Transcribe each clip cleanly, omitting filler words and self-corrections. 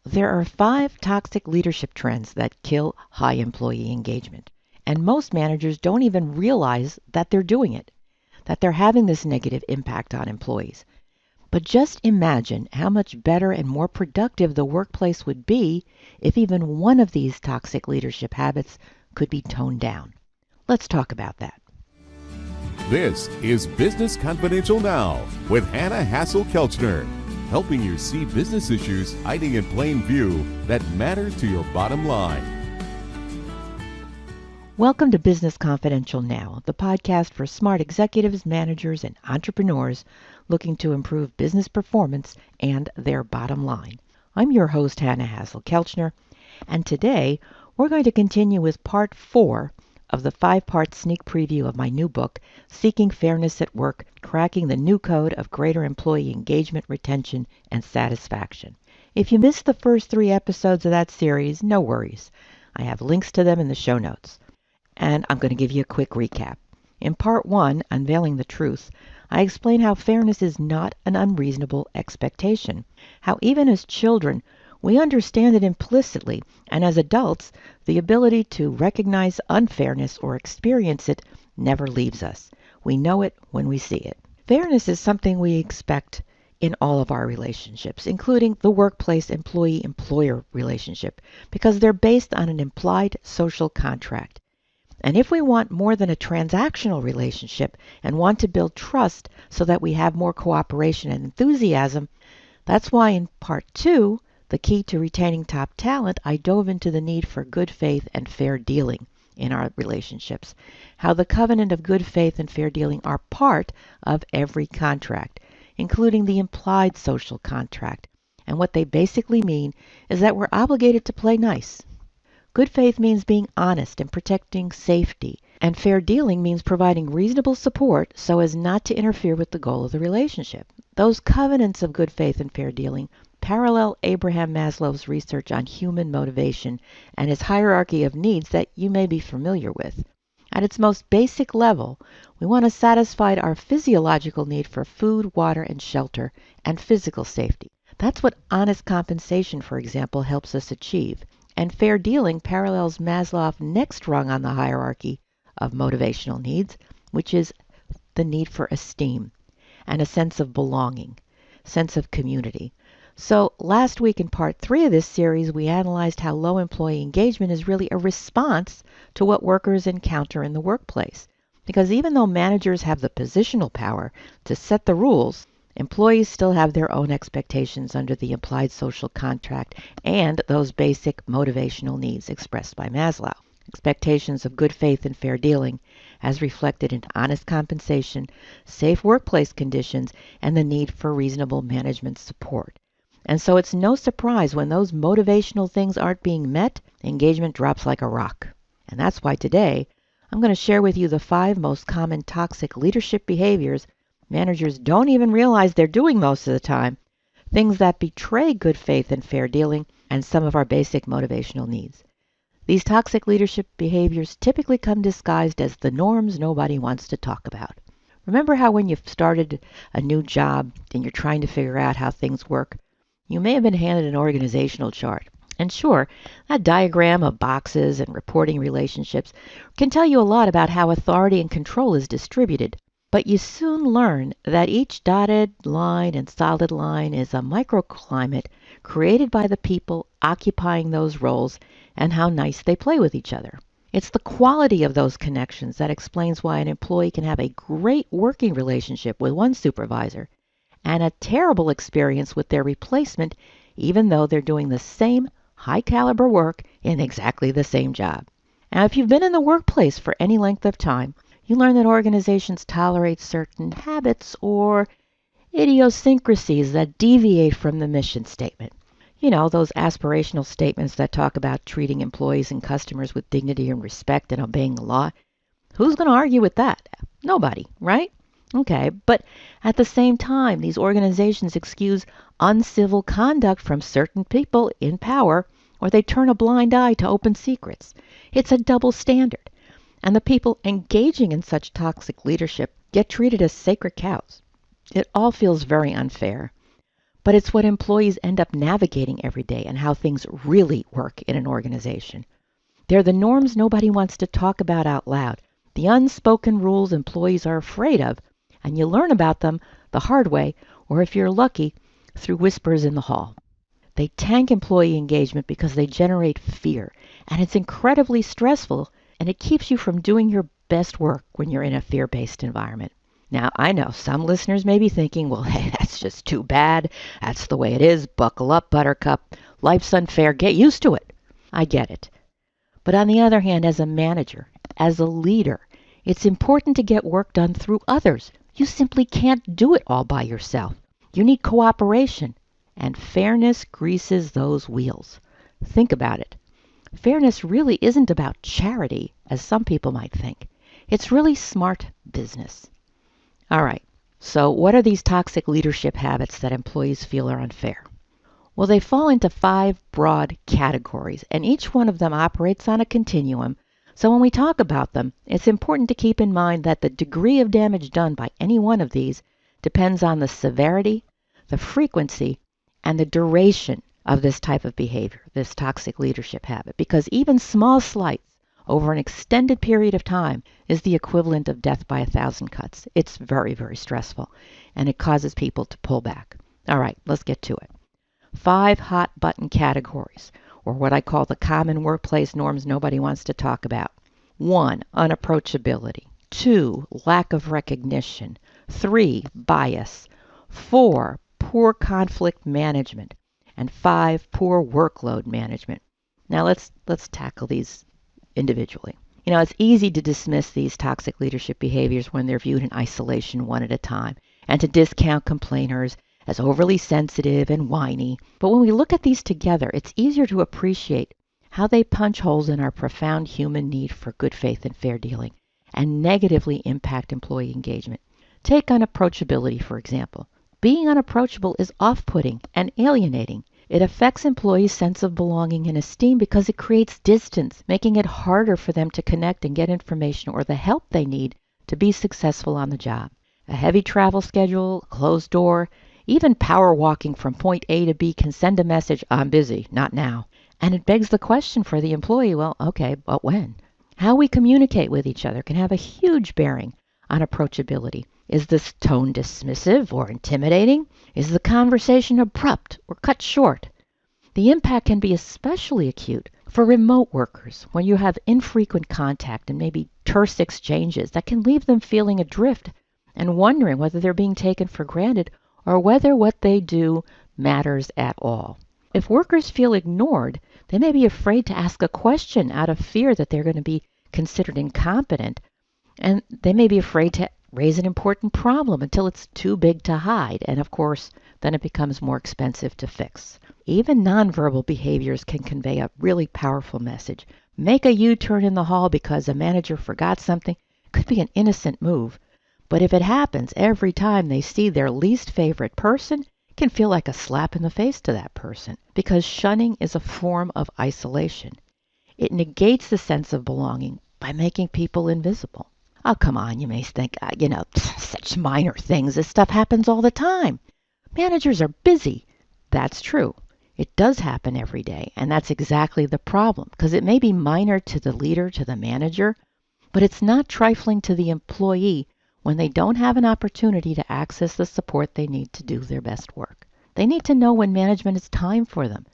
There are 5 toxic leadership trends that kill high employee engagement. And most managers don't even realize that they're doing it, that they're having this negative impact on employees. But just imagine how much better and more productive the workplace would be if even one of these toxic leadership habits could be toned down. Let's talk about that. This is Business Confidential Now with Hanna Hasl Kelchner, helping you see business issues hiding in plain view that matter to your bottom line. Welcome to Business Confidential Now, the podcast for smart executives, managers, and entrepreneurs looking to improve business performance and their bottom line. I'm your host, Hanna Hasl Kelchner, and today we're going to continue with part 4 of the 5-part sneak preview of my new book, Seeking Fairness at Work, Cracking the New Code of Greater Employee Engagement, Retention, and Satisfaction. If you missed the first 3 episodes of that series, no worries. I have links to them in the show notes. And I'm going to give you a quick recap. In part 1, Unveiling the Truth, I explain how fairness is not an unreasonable expectation, how even as children, we understand it implicitly, and as adults, the ability to recognize unfairness or experience it never leaves us. We know it when we see it. Fairness is something we expect in all of our relationships, including the workplace employee-employer relationship, because they're based on an implied social contract. And if we want more than a transactional relationship and want to build trust so that we have more cooperation and enthusiasm, that's why in part 2, the key to retaining top talent, I dove into the need for good faith and fair dealing in our relationships, how the covenant of good faith and fair dealing are part of every contract, including the implied social contract. And what they basically mean is that we're obligated to play nice. Good faith means being honest and protecting safety, and fair dealing means providing reasonable support so as not to interfere with the goal of the relationship. Those covenants of good faith and fair dealing parallel Abraham Maslow's research on human motivation and his hierarchy of needs that you may be familiar with. At its most basic level, we want to satisfy our physiological need for food, water, and shelter, and physical safety. That's what honest compensation, for example, helps us achieve. And fair dealing parallels Maslow's next rung on the hierarchy of motivational needs, which is the need for esteem and a sense of belonging, sense of community. So last week in part 3 of this series, we analyzed how low employee engagement is really a response to what workers encounter in the workplace. Because even though managers have the positional power to set the rules, employees still have their own expectations under the implied social contract and those basic motivational needs expressed by Maslow. Expectations of good faith and fair dealing, as reflected in honest compensation, safe workplace conditions, and the need for reasonable management support. And so it's no surprise when those motivational things aren't being met, engagement drops like a rock. And that's why today I'm going to share with you the 5 most common toxic leadership behaviors managers don't even realize they're doing most of the time, things that betray good faith and fair dealing, and some of our basic motivational needs. These toxic leadership behaviors typically come disguised as the norms nobody wants to talk about. Remember how when you've started a new job and you're trying to figure out how things work, you may have been handed an organizational chart. And sure, that diagram of boxes and reporting relationships can tell you a lot about how authority and control is distributed. But you soon learn that each dotted line and solid line is a microclimate created by the people occupying those roles and how nice they play with each other. It's the quality of those connections that explains why an employee can have a great working relationship with one supervisor and a terrible experience with their replacement, even though they're doing the same high-caliber work in exactly the same job. Now, if you've been in the workplace for any length of time, you learn that organizations tolerate certain habits or idiosyncrasies that deviate from the mission statement. You know, those aspirational statements that talk about treating employees and customers with dignity and respect and obeying the law. Who's going to argue with that? Nobody, right? Okay, but at the same time, these organizations excuse uncivil conduct from certain people in power, or they turn a blind eye to open secrets. It's a double standard. And the people engaging in such toxic leadership get treated as sacred cows. It all feels very unfair. but it's what employees end up navigating every day and how things really work in an organization. They're the norms nobody wants to talk about out loud, the unspoken rules employees are afraid of, and you learn about them the hard way, or if you're lucky, through whispers in the hall. They tank employee engagement because they generate fear, and it's incredibly stressful, and it keeps you from doing your best work when you're in a fear-based environment. Now, I know some listeners may be thinking, well, hey, that's just too bad. That's the way it is. Buckle up, buttercup. Life's unfair. Get used to it. I get it. But on the other hand, as a manager, as a leader, it's important to get work done through others. You simply can't do it all by yourself. You need cooperation, and fairness greases those wheels. Think about it. Fairness really isn't about charity, as some people might think. It's really smart business. All right, so what are these toxic leadership habits that employees feel are unfair? Well, they fall into 5 broad categories, and each one of them operates on a continuum. So when we talk about them, it's important to keep in mind that the degree of damage done by any one of these depends on the severity, the frequency, and the duration of this type of behavior, this toxic leadership habit, because even small slights over an extended period of time is the equivalent of death by 1,000 cuts. It's very, very stressful, and it causes people to pull back. All right, let's get to it. 5 hot button categories, or what I call the common workplace norms nobody wants to talk about. 1, unapproachability. 2, lack of recognition. 3, bias. 4, poor conflict management. And 5, poor workload management. Now let's tackle these individually. You know, it's easy to dismiss these toxic leadership behaviors when they're viewed in isolation one at a time, and to discount complainers as overly sensitive and whiny. But when we look at these together, it's easier to appreciate how they punch holes in our profound human need for good faith and fair dealing, and negatively impact employee engagement. Take unapproachability, for example. Being unapproachable is off-putting and alienating. It affects employees' sense of belonging and esteem because it creates distance, making it harder for them to connect and get information or the help they need to be successful on the job. A heavy travel schedule, a closed door, even power walking from point A to B can send a message, I'm busy, not now. And it begs the question for the employee, well, okay, but when? How we communicate with each other can have a huge bearing on approachability. Is this tone dismissive or intimidating? Is the conversation abrupt or cut short? The impact can be especially acute for remote workers when you have infrequent contact and maybe terse exchanges that can leave them feeling adrift and wondering whether they're being taken for granted or whether what they do matters at all. If workers feel ignored, they may be afraid to ask a question out of fear that they're going to be considered incompetent, and they may be afraid to raise an important problem until it's too big to hide, and of course, then it becomes more expensive to fix. Even nonverbal behaviors can convey a really powerful message. Make a U-turn in the hall because a manager forgot something could be an innocent move. But if it happens every time they see their least favorite person, it can feel like a slap in the face to that person, because shunning is a form of isolation. It negates the sense of belonging by making people invisible. Oh, come on, you may think, such minor things. This stuff happens all the time. Managers are busy. That's true. It does happen every day, and that's exactly the problem, because it may be minor to the leader, to the manager, but it's not trifling to the employee when they don't have an opportunity to access the support they need to do their best work. They need to know when management is time for them.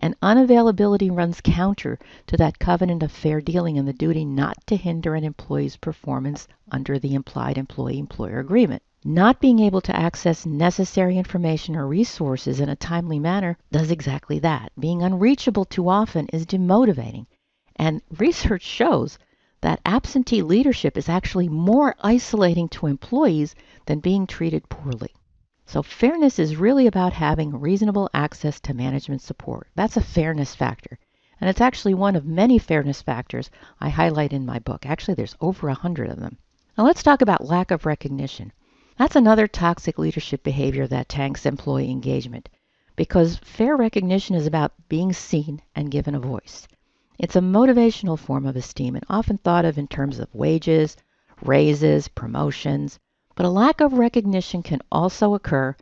And unavailability runs counter to that covenant of fair dealing and the duty not to hinder an employee's performance under the implied employee-employer agreement. Not being able to access necessary information or resources in a timely manner does exactly that. Being unreachable too often is demotivating. And research shows that absentee leadership is actually more isolating to employees than being treated poorly. So fairness is really about having reasonable access to management support. That's a fairness factor. And it's actually one of many fairness factors I highlight in my book. Actually, there's over 100 of them. Now let's talk about lack of recognition. That's another toxic leadership behavior that tanks employee engagement, because fair recognition is about being seen and given a voice. It's a motivational form of esteem and often thought of in terms of wages, raises, promotions. But a lack of recognition can also occur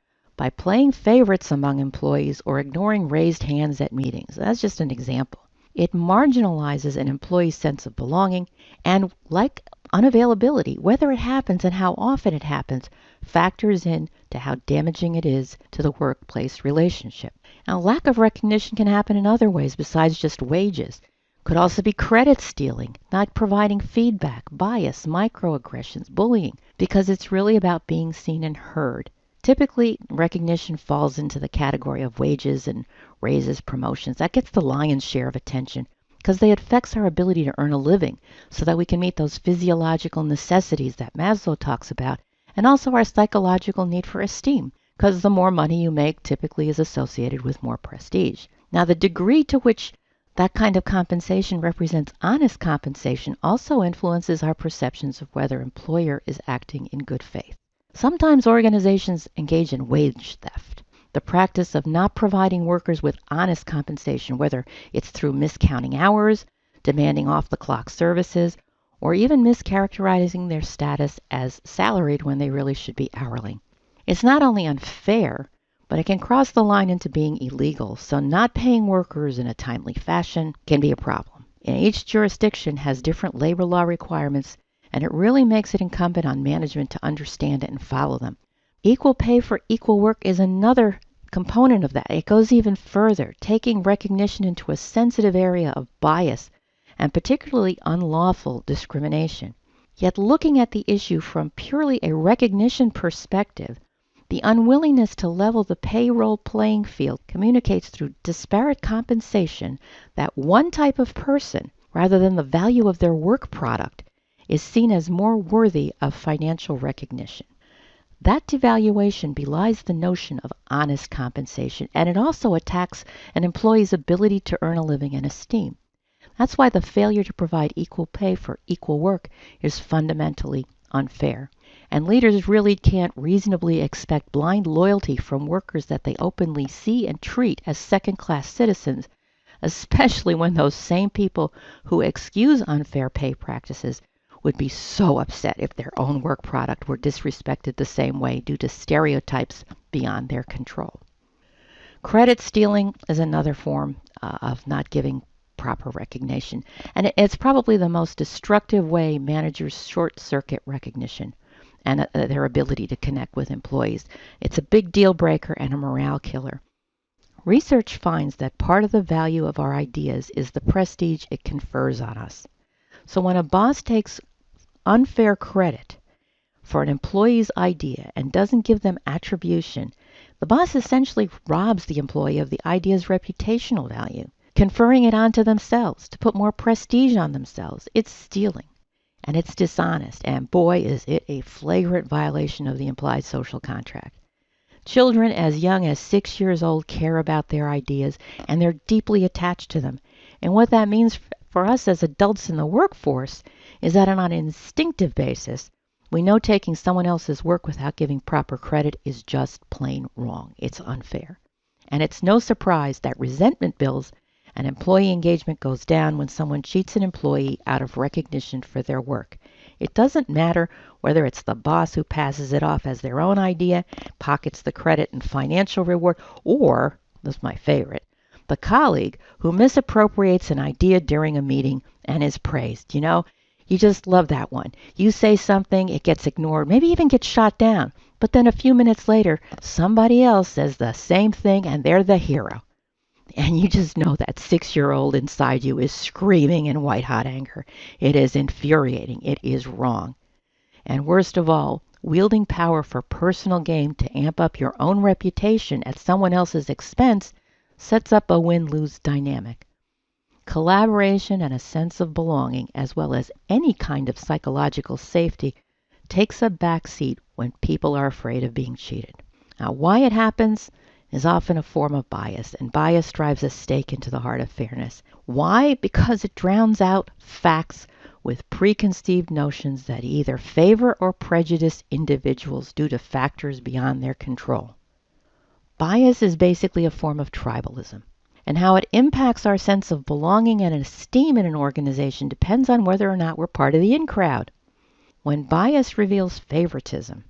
by playing favorites among employees or ignoring raised hands at meetings. That's just an example. It marginalizes an employee's sense of belonging and, like unavailability, whether it happens and how often it happens, factors in to how damaging it is to the workplace relationship. Now, lack of recognition can happen in other ways besides just wages. Could also be credit stealing, not providing feedback, bias, microaggressions, bullying, because it's really about being seen and heard. Typically, recognition falls into the category of wages and raises, promotions. That gets the lion's share of attention because they affects our ability to earn a living so that we can meet those physiological necessities that Maslow talks about, and also our psychological need for esteem, because the more money you make typically is associated with more prestige. Now, the degree to which that kind of compensation represents honest compensation also influences our perceptions of whether an employer is acting in good faith. Sometimes organizations engage in wage theft, the practice of not providing workers with honest compensation, whether it's through miscounting hours, demanding off-the-clock services, or even mischaracterizing their status as salaried when they really should be hourly. It's not only unfair, but it can cross the line into being illegal, so not paying workers in a timely fashion can be a problem. And each jurisdiction has different labor law requirements, and it really makes it incumbent on management to understand it and follow them. Equal pay for equal work is another component of that. It goes even further, taking recognition into a sensitive area of bias and particularly unlawful discrimination. Yet looking at the issue from purely a recognition perspective, the unwillingness to level the payroll playing field communicates through disparate compensation that one type of person, rather than the value of their work product, is seen as more worthy of financial recognition. That devaluation belies the notion of honest compensation, and it also attacks an employee's ability to earn a living and esteem. That's why the failure to provide equal pay for equal work is fundamentally unfair. And leaders really can't reasonably expect blind loyalty from workers that they openly see and treat as second-class citizens, especially when those same people who excuse unfair pay practices would be so upset if their own work product were disrespected the same way due to stereotypes beyond their control. Credit stealing is another form of not giving proper recognition, and it's probably the most destructive way managers short-circuit recognition and their ability to connect with employees. It's a big deal breaker and a morale killer. Research finds that part of the value of our ideas is the prestige it confers on us. So when a boss takes unfair credit for an employee's idea and doesn't give them attribution, the boss essentially robs the employee of the idea's reputational value, conferring it onto themselves to put more prestige on themselves. It's stealing, and it's dishonest, and boy, is it a flagrant violation of the implied social contract. Children as young as 6 years old care about their ideas, and they're deeply attached to them. And what that means for us as adults in the workforce is that on an instinctive basis, we know taking someone else's work without giving proper credit is just plain wrong. It's unfair. And it's no surprise that resentment builds and employee engagement goes down when someone cheats an employee out of recognition for their work. It doesn't matter whether it's the boss who passes it off as their own idea, pockets the credit and financial reward, or, this is my favorite, the colleague who misappropriates an idea during a meeting and is praised. You just love that one. You say something, it gets ignored, maybe even gets shot down. But then a few minutes later, somebody else says the same thing and they're the hero. And you just know that 6-year-old inside you is screaming in white-hot anger. It is infuriating. It is wrong. And worst of all, wielding power for personal gain to amp up your own reputation at someone else's expense sets up a win-lose dynamic. Collaboration and a sense of belonging, as well as any kind of psychological safety, takes a back seat when people are afraid of being cheated. Now, why it happens is often a form of bias, and bias drives a stake into the heart of fairness. Why? Because it drowns out facts with preconceived notions that either favor or prejudice individuals due to factors beyond their control. Bias is basically a form of tribalism, and how it impacts our sense of belonging and esteem in an organization depends on whether or not we're part of the in crowd. When bias reveals favoritism,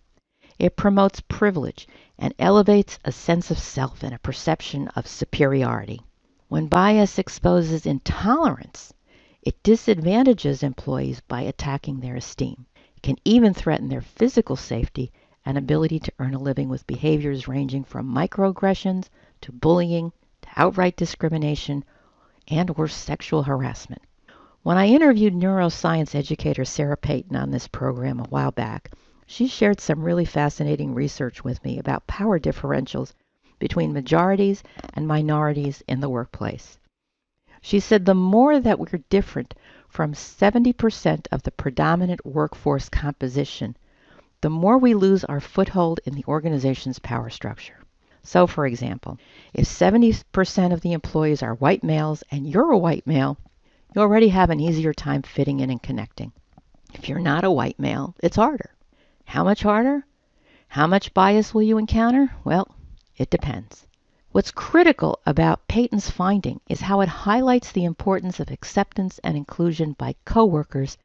It promotes privilege and elevates a sense of self and a perception of superiority. When bias exposes intolerance, it disadvantages employees by attacking their esteem. It can even threaten their physical safety and ability to earn a living with behaviors ranging from microaggressions to bullying to outright discrimination and worse, sexual harassment. When I interviewed neuroscience educator Sarah Payton on this program a while back, she shared some really fascinating research with me about power differentials between majorities and minorities in the workplace. She said the more that we're different from 70% of the predominant workforce composition, the more we lose our foothold in the organization's power structure. So, for example, if 70% of the employees are white males and you're a white male, you already have an easier time fitting in and connecting. If you're not a white male, it's harder. How much harder? How much bias will you encounter? Well, it depends. What's critical about Payton's finding is how it highlights the importance of acceptance and inclusion by coworkers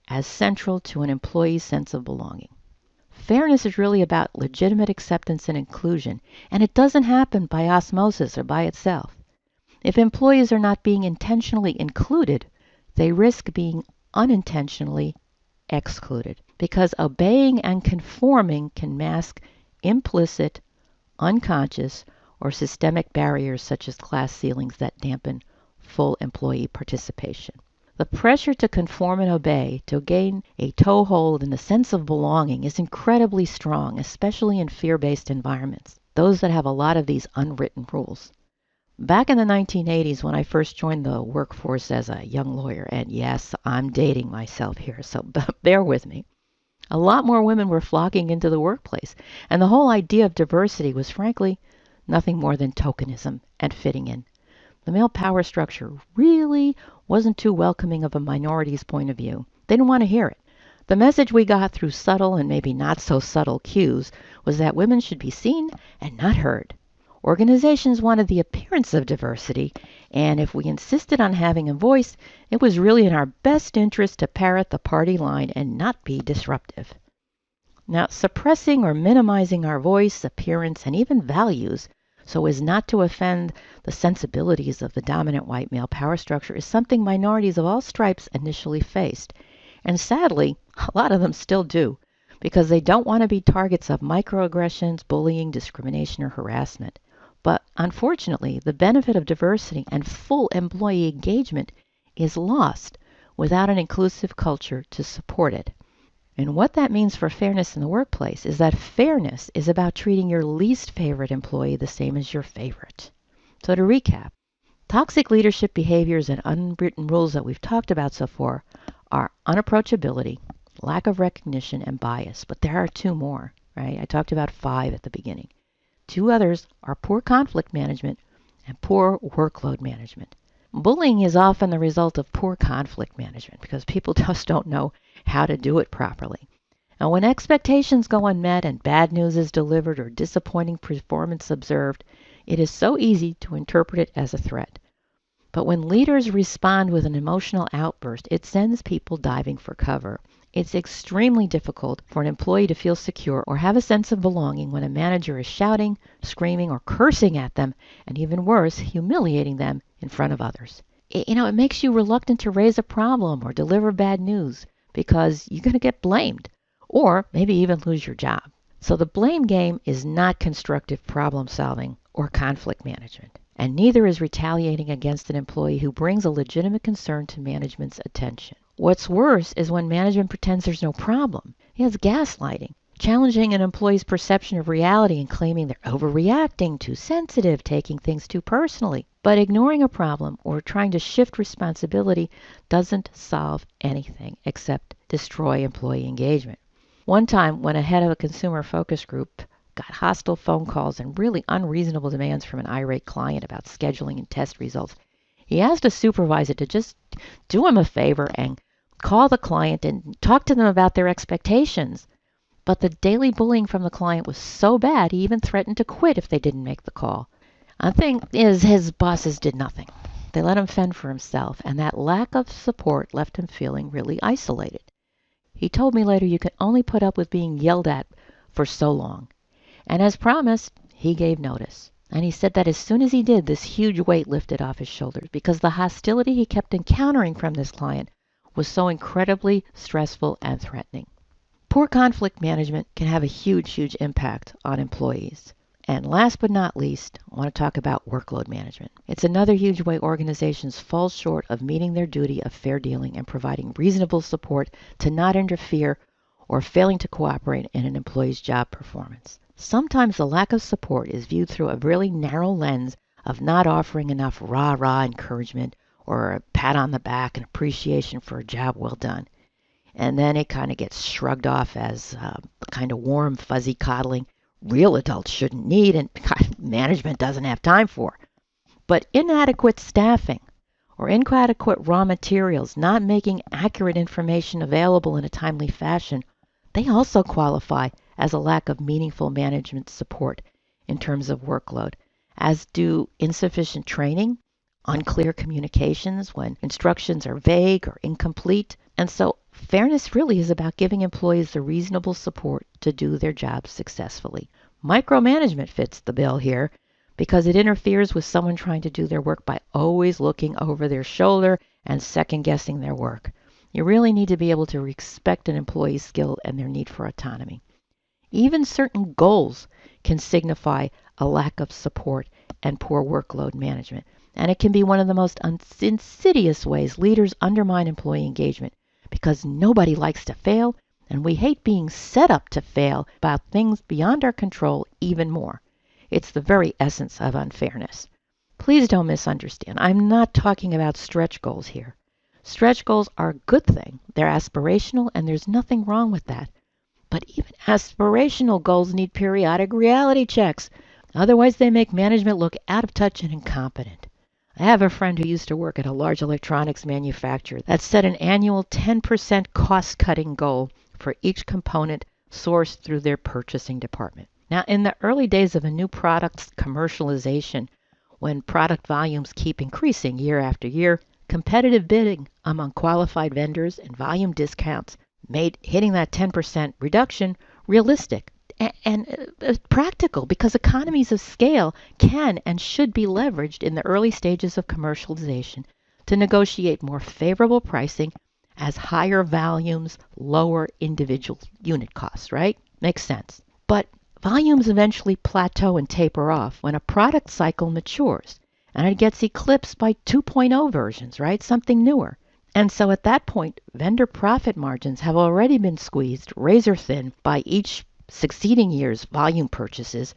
as central to an employee's sense of belonging. Fairness is really about legitimate acceptance and inclusion, and it doesn't happen by osmosis or by itself. If employees are not being intentionally included, they risk being unintentionally excluded, because obeying and conforming can mask implicit, unconscious, or systemic barriers such as class ceilings that dampen full employee participation. The pressure to conform and obey, to gain a toehold in a sense of belonging, is incredibly strong, especially in fear-based environments, those that have a lot of these unwritten rules. Back in the 1980s, when I first joined the workforce as a young lawyer, and yes, I'm dating myself here, so bear with me, a lot more women were flocking into the workplace, and the whole idea of diversity was frankly nothing more than tokenism and fitting in. The male power structure really wasn't too welcoming of a minority's point of view. They didn't want to hear it. The message we got through subtle and maybe not so subtle cues was that women should be seen and not heard. Organizations wanted the appearance of diversity, and if we insisted on having a voice, it was really in our best interest to parrot the party line and not be disruptive. Now, suppressing or minimizing our voice, appearance, and even values so as not to offend the sensibilities of the dominant white male power structure is something minorities of all stripes initially faced. And sadly, a lot of them still do, because they don't want to be targets of microaggressions, bullying, discrimination, or harassment. But unfortunately, the benefit of diversity and full employee engagement is lost without an inclusive culture to support it. And what that means for fairness in the workplace is that fairness is about treating your least favorite employee the same as your favorite. So to recap, toxic leadership behaviors and unwritten rules that we've talked about so far are unapproachability, lack of recognition, and bias. But there are two more, right? I talked about 5 at the beginning. 2 others are poor conflict management and poor workload management. Bullying is often the result of poor conflict management because people just don't know how to do it properly. And when expectations go unmet and bad news is delivered or disappointing performance observed, it is so easy to interpret it as a threat. But when leaders respond with an emotional outburst, it sends people diving for cover. It's extremely difficult for an employee to feel secure or have a sense of belonging when a manager is shouting, screaming, or cursing at them, and even worse, humiliating them in front of others. It makes you reluctant to raise a problem or deliver bad news because you're going to get blamed or maybe even lose your job. So the blame game is not constructive problem solving or conflict management. And neither is retaliating against an employee who brings a legitimate concern to management's attention. What's worse is when management pretends there's no problem. It's gaslighting, challenging an employee's perception of reality and claiming they're overreacting, too sensitive, taking things too personally. But ignoring a problem or trying to shift responsibility doesn't solve anything except destroy employee engagement. One time, when a head of a consumer focus group got hostile phone calls and really unreasonable demands from an irate client about scheduling and test results, he asked a supervisor to just do him a favor and call the client and talk to them about their expectations. But the daily bullying from the client was so bad, he even threatened to quit if they didn't make the call. The thing is, his bosses did nothing. They let him fend for himself, and that lack of support left him feeling really isolated. He told me later, you can only put up with being yelled at for so long. And as promised, he gave notice. And he said that as soon as he did, this huge weight lifted off his shoulders because the hostility he kept encountering from this client was so incredibly stressful and threatening. Poor conflict management can have a huge impact on employees. And last but not least, I want to talk about workload management. It's another huge way organizations fall short of meeting their duty of fair dealing and providing reasonable support to not interfere or failing to cooperate in an employee's job performance. Sometimes the lack of support is viewed through a really narrow lens of not offering enough rah-rah encouragement or a pat on the back and appreciation for a job well done. And then it kind of gets shrugged off as the kind of warm, fuzzy coddling real adults shouldn't need and management doesn't have time for. But inadequate staffing or inadequate raw materials, not making accurate information available in a timely fashion, they also qualify as a lack of meaningful management support in terms of workload, as do insufficient training, unclear communications when instructions are vague or incomplete. And so fairness really is about giving employees the reasonable support to do their jobs successfully. Micromanagement fits the bill here because it interferes with someone trying to do their work by always looking over their shoulder and second-guessing their work. You really need to be able to respect an employee's skill and their need for autonomy. Even certain goals can signify a lack of support and poor workload management. And it can be one of the most insidious ways leaders undermine employee engagement because nobody likes to fail, and we hate being set up to fail about things beyond our control even more. It's the very essence of unfairness. Please don't misunderstand. I'm not talking about stretch goals here. Stretch goals are a good thing. They're aspirational, and there's nothing wrong with that. But even aspirational goals need periodic reality checks. Otherwise, they make management look out of touch and incompetent. I have a friend who used to work at a large electronics manufacturer that set an annual 10% cost-cutting goal for each component sourced through their purchasing department. Now, in the early days of a new product's commercialization, when product volumes keep increasing year after year, competitive bidding among qualified vendors and volume discounts made hitting that 10% reduction realistic and practical because economies of scale can and should be leveraged in the early stages of commercialization to negotiate more favorable pricing as higher volumes lower individual unit costs, right? Makes sense. But volumes eventually plateau and taper off when a product cycle matures and it gets eclipsed by 2.0 versions, right? Something newer. And so at that point, vendor profit margins have already been squeezed razor thin by each succeeding year's volume purchases.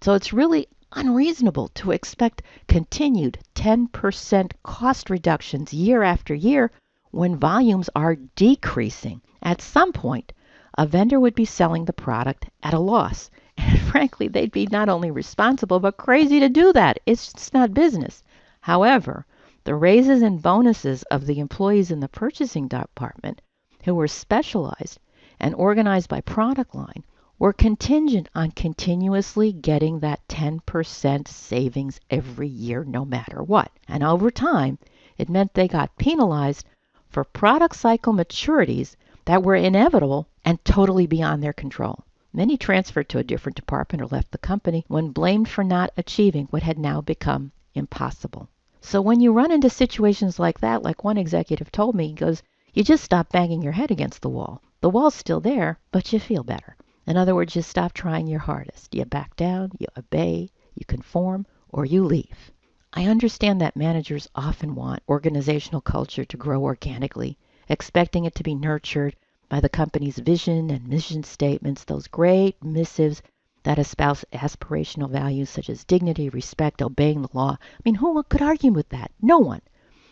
So it's really unreasonable to expect continued 10% cost reductions year after year when volumes are decreasing. At some point, a vendor would be selling the product at a loss. And frankly, they'd be not only responsible, but crazy to do that. It's just not business. However, the raises and bonuses of the employees in the purchasing department who were specialized and organized by product line were contingent on continuously getting that 10% savings every year no matter what. And over time, it meant they got penalized for product cycle maturities that were inevitable and totally beyond their control. Many transferred to a different department or left the company when blamed for not achieving what had now become impossible. So when you run into situations like that, like one executive told me, he goes, you just stop banging your head against the wall. The wall's still there, but you feel better. In other words, you stop trying your hardest. You back down, you obey, you conform, or you leave. I understand that managers often want organizational culture to grow organically, expecting it to be nurtured by the company's vision and mission statements, those great missives that espouse aspirational values such as dignity, respect, obeying the law. I mean, who could argue with that? No one.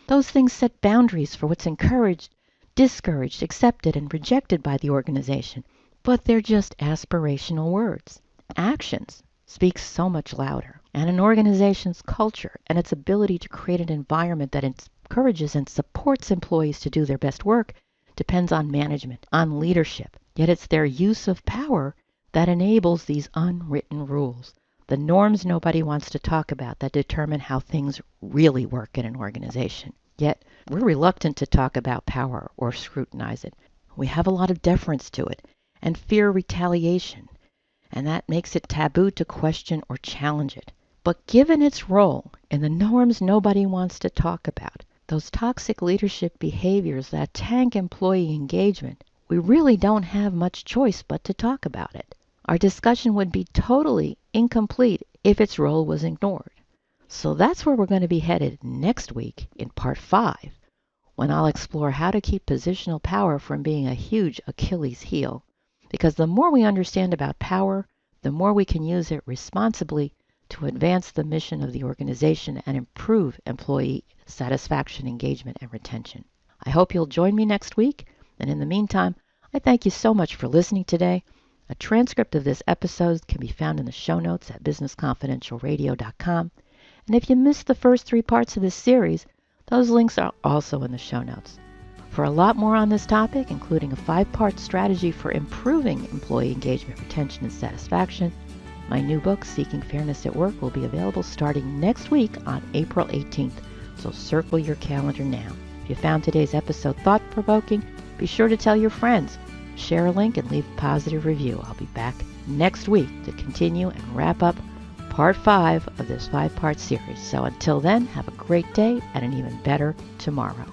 Those things set boundaries for what's encouraged, discouraged, accepted, and rejected by the organization. But they're just aspirational words. Actions speak so much louder. And an organization's culture and its ability to create an environment that encourages and supports employees to do their best work depends on management, on leadership. Yet it's their use of power that enables these unwritten rules, the norms nobody wants to talk about that determine how things really work in an organization. Yet we're reluctant to talk about power or scrutinize it. We have a lot of deference to it and fear retaliation. and that makes it taboo to question or challenge it. But given its role in the norms nobody wants to talk about, those toxic leadership behaviors that tank employee engagement, we really don't have much choice but to talk about it. Our discussion would be totally incomplete if its role was ignored. So that's where we're going to be headed next week in part 5, when I'll explore how to keep positional power from being a huge Achilles heel. Because the more we understand about power, the more we can use it responsibly to advance the mission of the organization and improve employee satisfaction, engagement, and retention. I hope you'll join me next week. And in the meantime, I thank you so much for listening today. A transcript of this episode can be found in the show notes at businessconfidentialradio.com. And if you missed the first 3 parts of this series, those links are also in the show notes. For a lot more on this topic, including a 5-part strategy for improving employee engagement, retention, and satisfaction, my new book, Seeking Fairness at Work, will be available starting next week on April 18th. So circle your calendar now. If you found today's episode thought-provoking, be sure to tell your friends, share a link, and leave a positive review. I'll be back next week to continue and wrap up part 5 of this 5-part series. So until then, have a great day and an even better tomorrow.